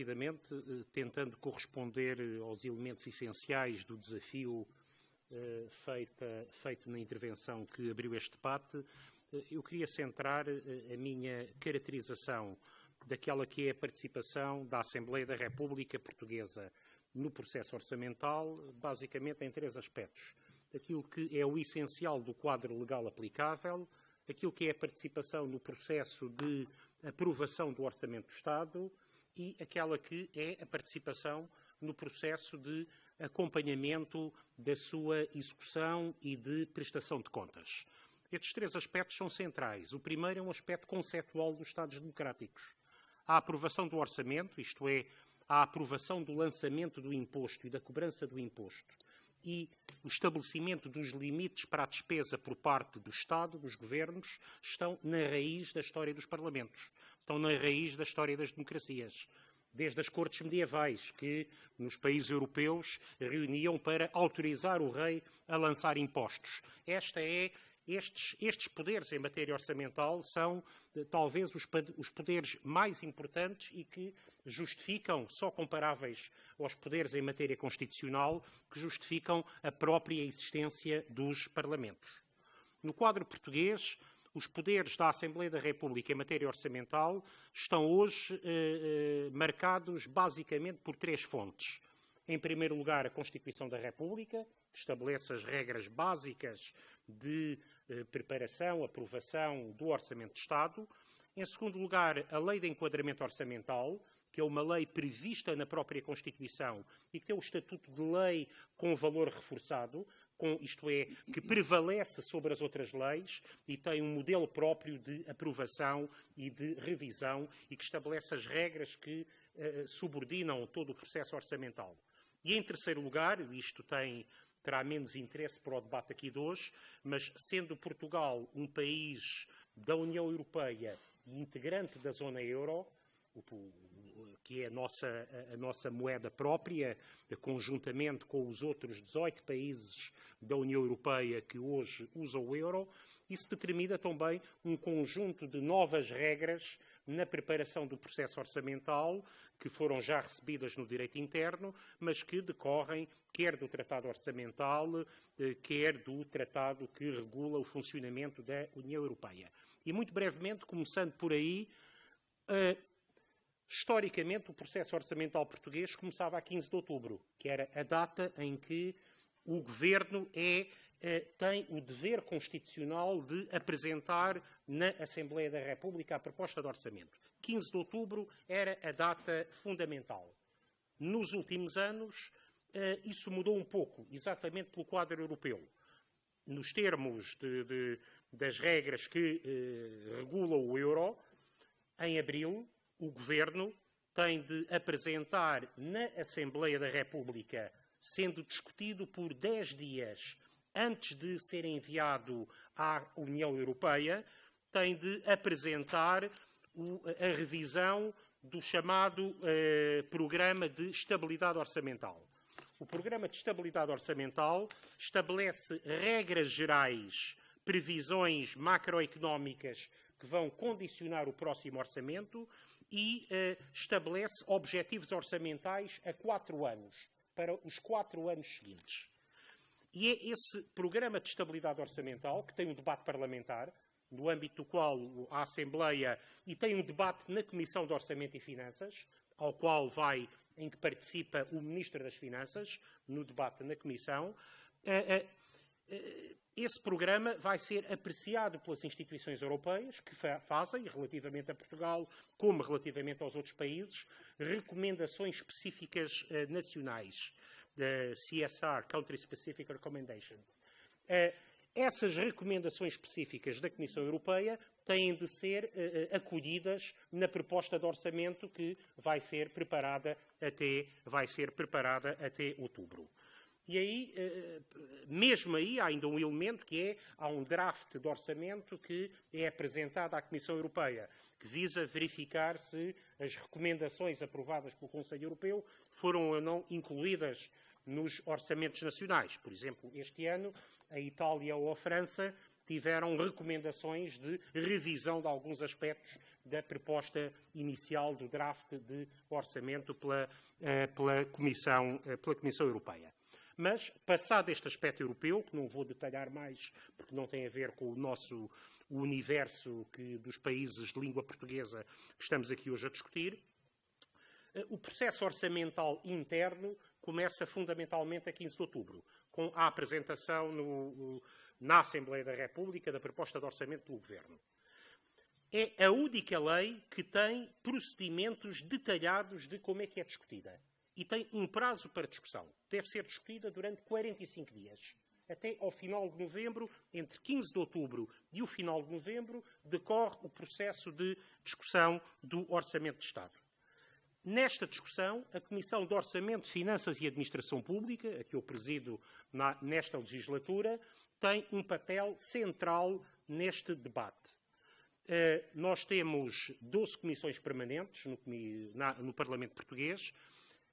rapidamente, tentando corresponder aos elementos essenciais do desafio feito na intervenção que abriu este debate. Eu queria centrar a minha caracterização daquela que é a participação da Assembleia da República Portuguesa no processo orçamental, basicamente em 3 aspectos. Aquilo que é o essencial do quadro legal aplicável, aquilo que é a participação no processo de aprovação do Orçamento do Estado e aquela que é a participação no processo de acompanhamento da sua execução e de prestação de contas. Estes 3 aspectos são centrais. O primeiro é um aspecto conceptual dos Estados democráticos. A aprovação do orçamento, isto é, a aprovação do lançamento do imposto e da cobrança do imposto, e o estabelecimento dos limites para a despesa por parte do Estado, dos governos, estão na raiz da história dos parlamentos, estão na raiz da história das democracias. Desde as cortes medievais, que nos países europeus reuniam para autorizar o rei a lançar impostos. Estes poderes em matéria orçamental são talvez os poderes mais importantes e que justificam, só comparáveis aos poderes em matéria constitucional, que justificam a própria existência dos parlamentos. No quadro português, os poderes da Assembleia da República em matéria orçamental estão hoje marcados basicamente por 3 fontes. Em primeiro lugar, a Constituição da República, que estabelece as regras básicas de preparação, aprovação do Orçamento de Estado. Em segundo lugar, a Lei de Enquadramento Orçamental, que é uma lei prevista na própria Constituição e que tem o estatuto de lei com valor reforçado, isto é, que prevalece sobre as outras leis e tem um modelo próprio de aprovação e de revisão e que estabelece as regras que subordinam todo o processo orçamental. E em terceiro lugar, isto terá menos interesse para o debate aqui de hoje, mas sendo Portugal um país da União Europeia e integrante da zona euro, que é a nossa moeda própria, conjuntamente com os outros 18 países da União Europeia que hoje usam o euro, isso determina também um conjunto de novas regras na preparação do processo orçamental, que foram já recebidas no direito interno, mas que decorrem quer do Tratado Orçamental, quer do Tratado que regula o funcionamento da União Europeia. E muito brevemente, começando por aí, historicamente o processo orçamental português começava a 15 de outubro, que era a data em que o Governo tem o dever constitucional de apresentar na Assembleia da República a proposta de orçamento. 15 de outubro era a data fundamental. Nos últimos anos, isso mudou um pouco, exatamente pelo quadro europeu. Nos termos das regras que regulam o euro, em abril, o Governo tem de apresentar na Assembleia da República, sendo discutido por 10 dias antes de ser enviado à União Europeia, tem de apresentar a revisão do chamado Programa de Estabilidade Orçamental. O Programa de Estabilidade Orçamental estabelece regras gerais, previsões macroeconómicas que vão condicionar o próximo orçamento e estabelece objetivos orçamentais a 4 anos, para os 4 anos seguintes. E é esse Programa de Estabilidade Orçamental, que tem um debate parlamentar, no âmbito do qual a Assembleia, e tem um debate na Comissão de Orçamento e Finanças, em que participa o Ministro das Finanças, no debate na Comissão. Esse programa vai ser apreciado pelas instituições europeias, que fazem, relativamente a Portugal, como relativamente aos outros países, recomendações específicas nacionais, CSR, Country Specific Recommendations. Essas recomendações específicas da Comissão Europeia têm de ser acolhidas na proposta de orçamento que vai ser preparada até outubro. E aí, mesmo aí, há ainda um elemento que há um draft de orçamento que é apresentado à Comissão Europeia, que visa verificar se as recomendações aprovadas pelo Conselho Europeu foram ou não incluídas nos orçamentos nacionais. Por exemplo, este ano, a Itália ou a França tiveram recomendações de revisão de alguns aspectos da proposta inicial do draft de orçamento pela Comissão Europeia. Mas, passado este aspecto europeu, que não vou detalhar mais, porque não tem a ver com o universo dos países de língua portuguesa que estamos aqui hoje a discutir, o processo orçamental interno começa fundamentalmente a 15 de outubro, com a apresentação na Assembleia da República da proposta de orçamento pelo Governo. É a única lei que tem procedimentos detalhados de como é que é discutida. E tem um prazo para discussão. Deve ser discutida durante 45 dias. Até ao final de novembro, entre 15 de outubro e o final de novembro, decorre o processo de discussão do Orçamento de Estado. Nesta discussão, a Comissão de Orçamento, Finanças e Administração Pública, a que eu presido nesta legislatura, tem um papel central neste debate. Nós temos 12 comissões permanentes no Parlamento Português.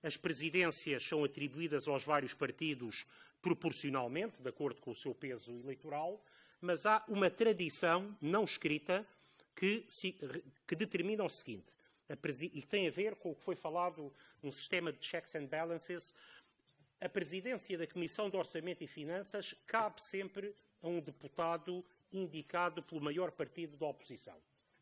As presidências são atribuídas aos vários partidos proporcionalmente, de acordo com o seu peso eleitoral, mas há uma tradição não escrita que determina o seguinte, e tem a ver com o que foi falado num sistema de checks and balances. A presidência da Comissão de Orçamento e Finanças cabe sempre a um deputado indicado pelo maior partido da oposição.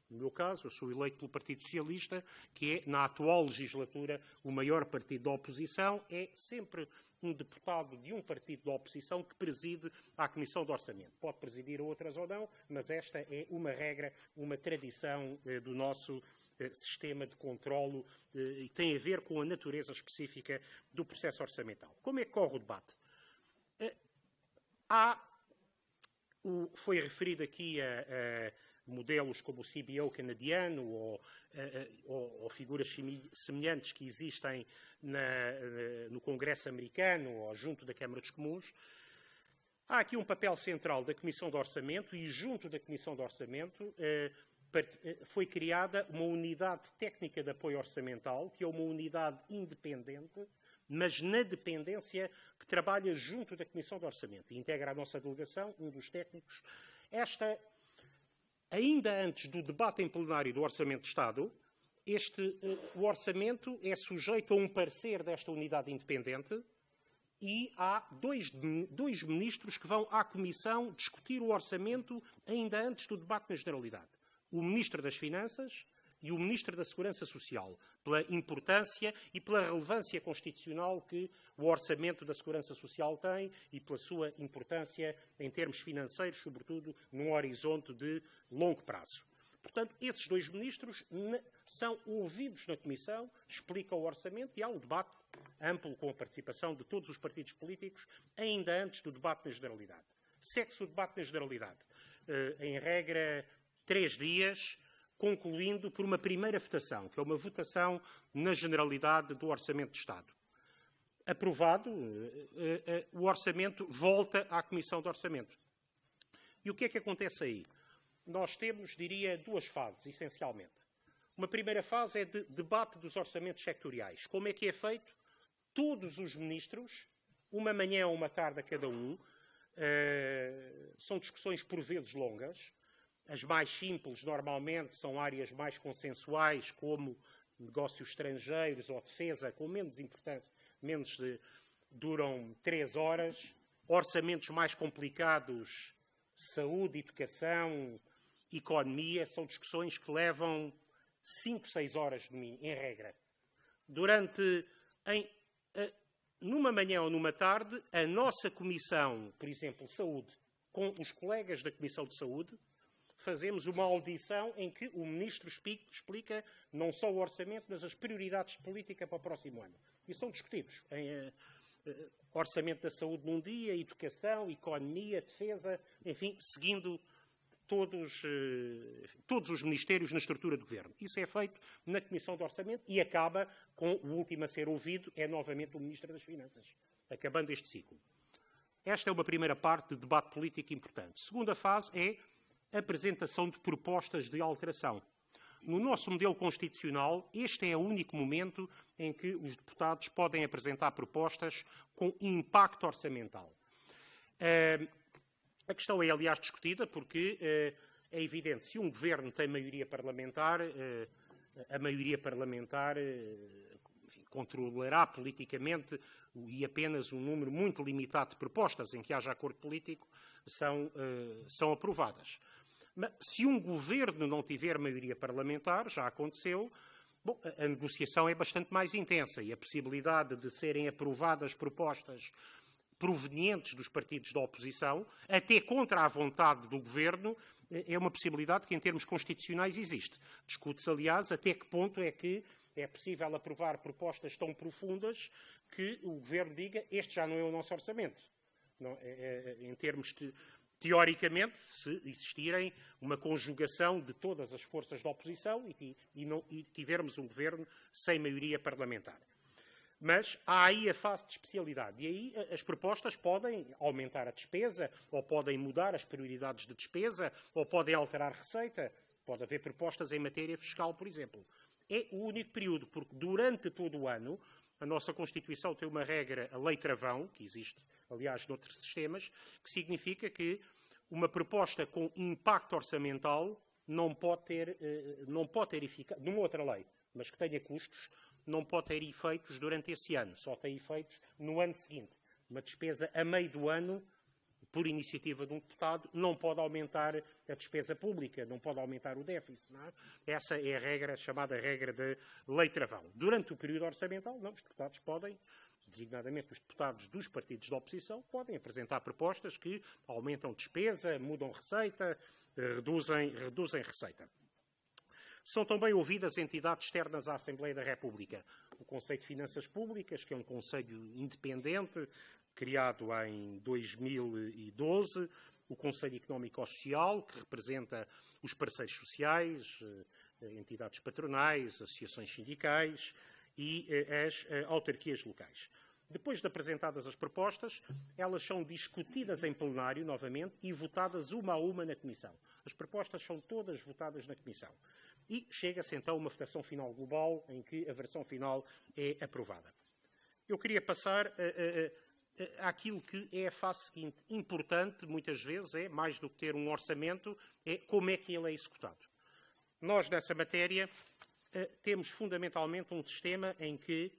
No meu caso, eu sou eleito pelo Partido Socialista, que é, na atual legislatura, o maior partido da oposição. É sempre um deputado de um partido da oposição que preside a Comissão de Orçamento. Pode presidir outras ou não, mas esta é uma regra, uma tradição do nosso sistema de controlo e tem a ver com a natureza específica do processo orçamental. Como é que corre o debate? Foi referido aqui a modelos como o CBO canadiano ou figuras semelhantes que existem no Congresso americano ou junto da Câmara dos Comuns. Há aqui um papel central da Comissão de Orçamento e junto da Comissão de Orçamento foi criada uma unidade técnica de apoio orçamental, que é uma unidade independente, mas na dependência que trabalha junto da Comissão de Orçamento. E integra a nossa delegação, um dos técnicos. Ainda antes do debate em plenário do Orçamento de Estado, o orçamento é sujeito a um parecer desta unidade independente e há dois ministros que vão à Comissão discutir o orçamento ainda antes do debate na Generalidade. O Ministro das Finanças e o Ministro da Segurança Social, pela importância e pela relevância constitucional que o orçamento da Segurança Social tem e pela sua importância em termos financeiros, sobretudo num horizonte de longo prazo. Portanto, esses dois ministros são ouvidos na Comissão, explicam o orçamento e há um debate amplo com a participação de todos os partidos políticos ainda antes do debate na Generalidade. Segue-se o debate na Generalidade. Em regra, 3 dias, concluindo por uma primeira votação, que é uma votação na Generalidade do Orçamento de Estado. Aprovado, o orçamento volta à Comissão de Orçamento. E o que é que acontece aí? Nós temos, diria, 2 fases, essencialmente. Uma primeira fase é de debate dos orçamentos sectoriais. Como é que é feito? Todos os ministros, uma manhã ou uma tarde a cada um, são discussões por vezes longas. As mais simples, normalmente, são áreas mais consensuais, como negócios estrangeiros ou defesa, com menos importância, duram 3 horas. Orçamentos mais complicados, saúde, educação, economia, são discussões que levam 5, 6 horas, em regra. Numa manhã ou numa tarde, a nossa Comissão, por exemplo, Saúde, com os colegas da Comissão de Saúde, fazemos uma audição em que o Ministro explica não só o orçamento, mas as prioridades de política para o próximo ano. E são discutidos. Orçamento da saúde num dia, educação, economia, defesa, enfim, seguindo todos os ministérios na estrutura do Governo. Isso é feito na Comissão de Orçamento e acaba com o último a ser ouvido, é novamente o Ministro das Finanças, acabando este ciclo. Esta é uma primeira parte de debate político importante. Segunda fase é a apresentação de propostas de alteração. No nosso modelo constitucional, este é o único momento em que os deputados podem apresentar propostas com impacto orçamental. A questão é, aliás, discutida porque É evidente, se um governo tem maioria parlamentar, a maioria parlamentar enfim, controlará politicamente e apenas um número muito limitado de propostas em que haja acordo político são aprovadas. Mas se um governo não tiver maioria parlamentar, já aconteceu, bom, a negociação é bastante mais intensa e a possibilidade de serem aprovadas propostas provenientes dos partidos da oposição, até contra a vontade do governo, é uma possibilidade que, em termos constitucionais, existe. Discute-se, aliás, até que ponto é que é possível aprovar propostas tão profundas que o governo diga este já não é o nosso orçamento. Não, em termos teoricamente, se existirem uma conjugação de todas as forças da oposição e tivermos um governo sem maioria parlamentar. Mas há aí a fase de especialidade. E aí as propostas podem aumentar a despesa, ou podem mudar as prioridades de despesa, ou podem alterar receita. Pode haver propostas em matéria fiscal, por exemplo. É o único período, porque durante todo o ano a nossa Constituição tem uma regra, a lei travão, que existe, aliás, noutros sistemas, que significa que uma proposta com impacto orçamental não pode ter eficácia, numa outra lei, mas que tenha custos, não pode ter efeitos durante esse ano, só tem efeitos no ano seguinte. Uma despesa a meio do ano, por iniciativa de um deputado, não pode aumentar a despesa pública, não pode aumentar o déficit. Não é? Essa é a regra, chamada regra da lei travão. Durante o período orçamental, não, os deputados podem, designadamente os deputados dos partidos da oposição, podem apresentar propostas que aumentam despesa, mudam receita, reduzem receita. São também ouvidas entidades externas à Assembleia da República. O Conselho de Finanças Públicas, que é um conselho independente, criado em 2012, o Conselho Económico-Social, que representa os parceiros sociais, entidades patronais, associações sindicais e as autarquias locais. Depois de apresentadas as propostas, elas são discutidas em plenário, novamente, e votadas uma a uma na Comissão. As propostas são todas votadas na Comissão. E chega-se então a uma votação final global, em que a versão final é aprovada. Eu queria passar àquilo que é a fase seguinte. Importante, muitas vezes, mais do que ter um orçamento, é como é que ele é executado. Nós, nessa matéria, temos fundamentalmente um sistema em que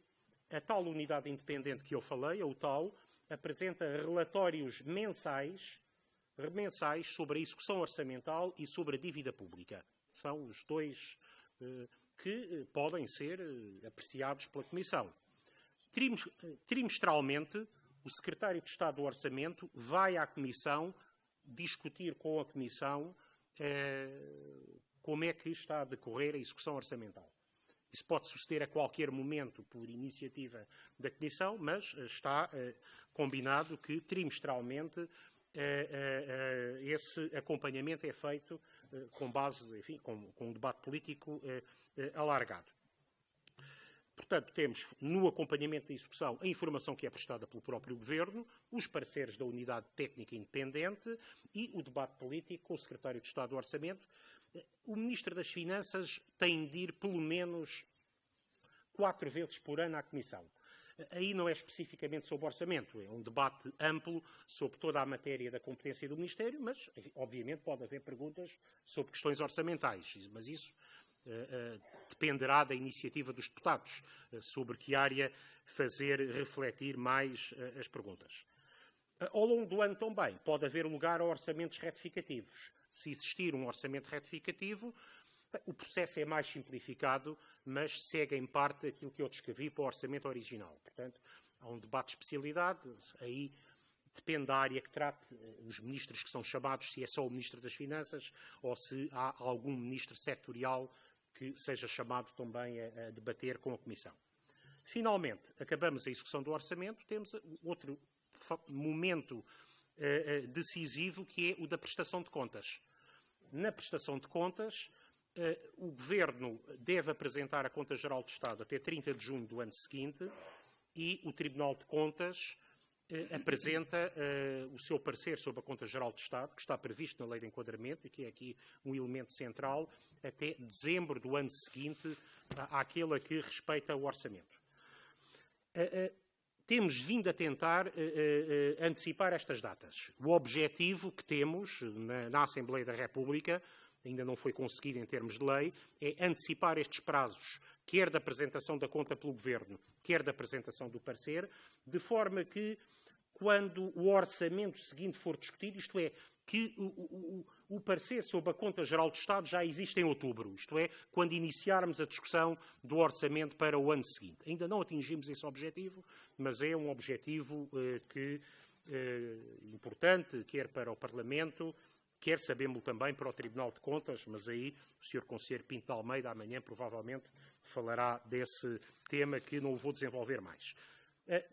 a tal unidade independente que eu falei, a UTAU, apresenta relatórios mensais sobre a execução orçamental e sobre a dívida pública. São os dois que podem ser apreciados pela Comissão. Trimestralmente, o Secretário de Estado do Orçamento vai à Comissão discutir com a Comissão como é que está a decorrer a execução orçamental. Isso pode suceder a qualquer momento por iniciativa da Comissão, mas está combinado que trimestralmente esse acompanhamento é feito com base, enfim, com um debate político alargado. Portanto, temos no acompanhamento da execução a informação que é prestada pelo próprio Governo, os pareceres da Unidade Técnica Independente e o debate político com o Secretário de Estado do Orçamento. O Ministro das Finanças tem de ir pelo menos 4 vezes por ano à Comissão. Aí não é especificamente sobre orçamento, é um debate amplo sobre toda a matéria da competência do Ministério, mas, obviamente, pode haver perguntas sobre questões orçamentais, mas isso dependerá da iniciativa dos deputados, sobre que área fazer refletir mais as perguntas. Ao longo do ano também pode haver lugar a orçamentos retificativos. Se existir um orçamento retificativo, o processo é mais simplificado, mas segue em parte aquilo que eu descrevi para o orçamento original. Portanto, há um debate de especialidade, aí depende da área que trate, os ministros que são chamados, se é só o Ministro das Finanças ou se há algum ministro setorial que seja chamado também a debater com a Comissão. Finalmente, acabamos a execução do orçamento, temos outro momento decisivo, que é o da prestação de contas. Na prestação de contas, o Governo deve apresentar a Conta Geral de Estado até 30 de junho do ano seguinte e o Tribunal de Contas apresenta o seu parecer sobre a Conta Geral de Estado, que está previsto na Lei de Enquadramento e que é aqui um elemento central, até dezembro do ano seguinte àquele a que respeita o orçamento. temos vindo a tentar antecipar estas datas. O objetivo que temos na Assembleia da República, ainda não foi conseguido em termos de lei, é antecipar estes prazos, quer da apresentação da conta pelo Governo, quer da apresentação do parecer, de forma que, quando o orçamento seguinte for discutido, isto é, que o parecer sobre a Conta Geral do Estado já existe em outubro, isto é, quando iniciarmos a discussão do orçamento para o ano seguinte. Ainda não atingimos esse objetivo, mas é um objetivo importante, quer para o Parlamento, quer, sabemos também, para o Tribunal de Contas, mas aí o Sr. Conselheiro Pinto de Almeida amanhã provavelmente falará desse tema que não o vou desenvolver mais.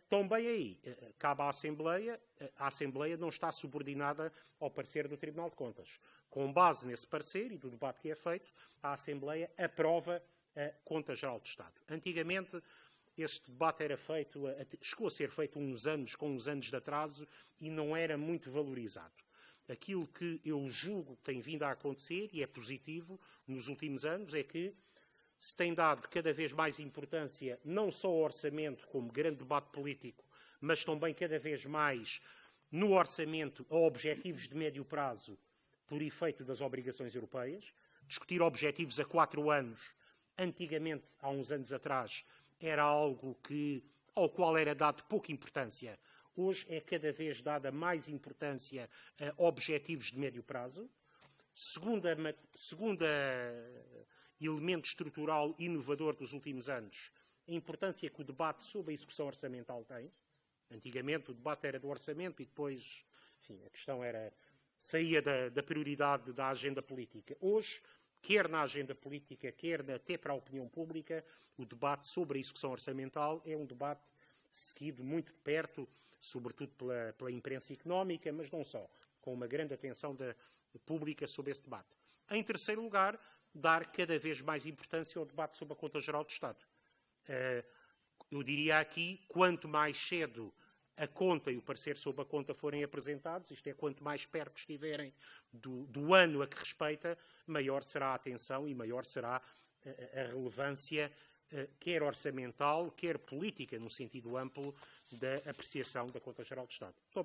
Também aí, cabe à Assembleia, a Assembleia não está subordinada ao parecer do Tribunal de Contas. Com base nesse parecer e do debate que é feito, a Assembleia aprova a Conta Geral do Estado. Antigamente, este debate era feito, chegou a ser feito com uns anos de atraso e não era muito valorizado. Aquilo que eu julgo que tem vindo a acontecer, e é positivo nos últimos anos, é que se tem dado cada vez mais importância não só ao orçamento como grande debate político, mas também cada vez mais no orçamento a objetivos de médio prazo por efeito das obrigações europeias. Discutir objetivos a 4 anos, antigamente, há uns anos atrás, era algo ao qual era dado pouca importância. Hoje é cada vez dada mais importância a objetivos de médio prazo. Segunda elemento estrutural inovador dos últimos anos, a importância que o debate sobre a execução orçamental tem. Antigamente o debate era do orçamento e depois, enfim, a questão saía da prioridade da agenda política. Hoje, quer na agenda política, quer até para a opinião pública, o debate sobre a execução orçamental é um debate seguido muito de perto, sobretudo pela imprensa económica, mas não só, com uma grande atenção pública sobre esse debate. Em terceiro lugar, dar cada vez mais importância ao debate sobre a Conta Geral do Estado. Eu diria aqui, quanto mais cedo a conta e o parecer sobre a conta forem apresentados, isto é, quanto mais perto estiverem do ano a que respeita, maior será a atenção e maior será a relevância, quer orçamental, quer política, no sentido amplo da apreciação da Conta Geral do Estado. Muito obrigado.